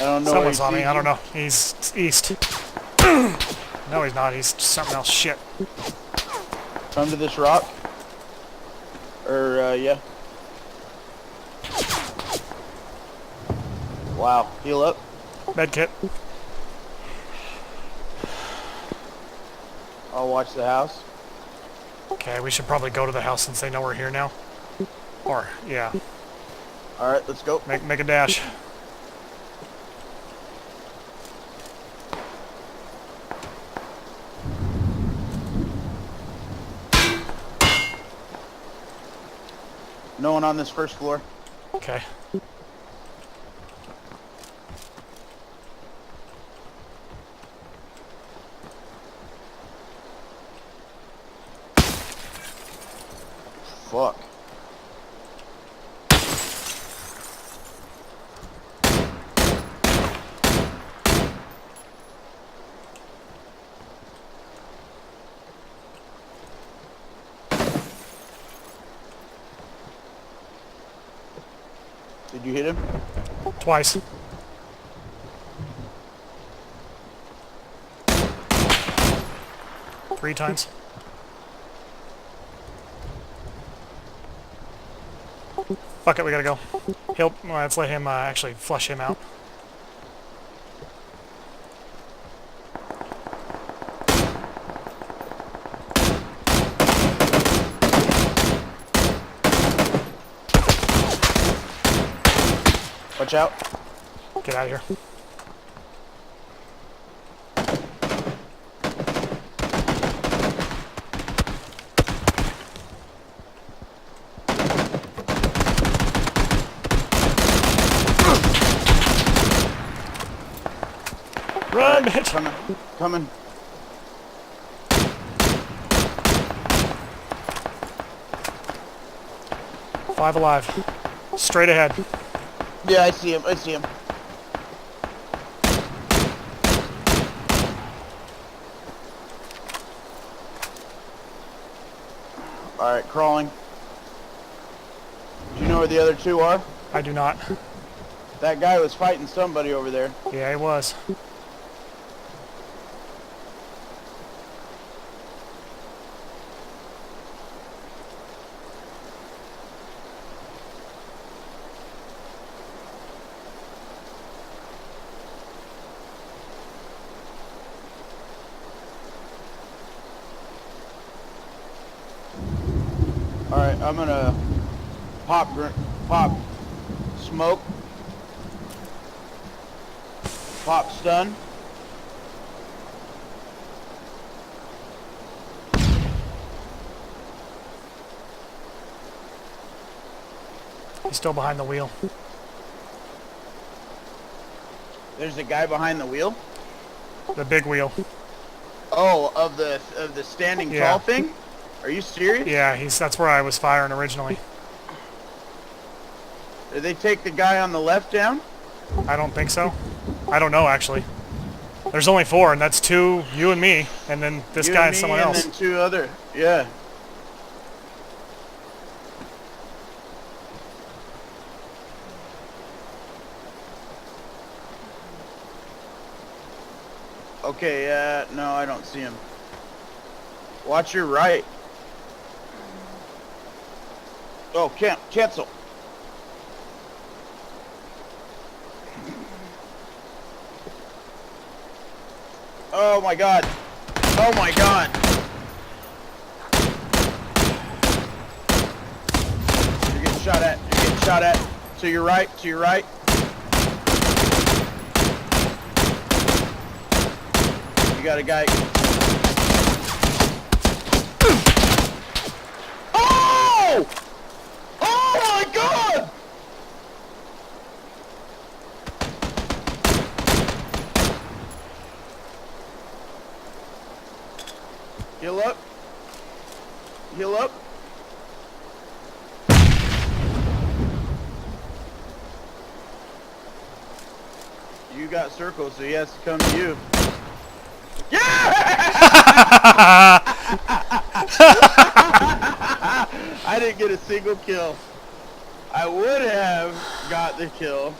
I don't know. Someone's on me. I don't know. He's east. No, he's not. He's something else. Shit. Come to this rock. Yeah. Wow. Heal up. Med kit. I'll watch the house. Okay, we should probably go to the house since they know we're here now. Or, yeah. Alright, let's go. Make a dash. No one on this first floor. Okay. Fuck. Did you hit him? Twice. Three times. Fuck it, we gotta go. Let's let him actually flush him out. Watch out. Get out of here. Run, bitch! Coming. 5 alive. Straight ahead. Yeah, I see him. I see him. Alright, crawling. Do you know where the other two are? I do not. That guy was fighting somebody over there. Yeah, he was. Alright, I'm gonna pop smoke. Pop stun. He's still behind the wheel. There's a guy behind the wheel. The big wheel. Oh, of the standing Yeah. tall thing? Are you serious? Yeah, that's where I was firing originally. Did they take the guy on the left down? I don't think so. I don't know, actually. There's only 4, and that's 2, you and me, and then this You guy and and me someone else. And then 2 other. Yeah. Okay, no, I don't see him. Watch your right. Oh, cancel. Oh my god. Oh my god. You're getting shot at. You're getting shot at. To your right. To your right. You got a guy. Oh! Oh my god! Heal up. Heal up. You got circles, so he has to come to you. Yeah! I didn't get a single kill. I would have got the kill.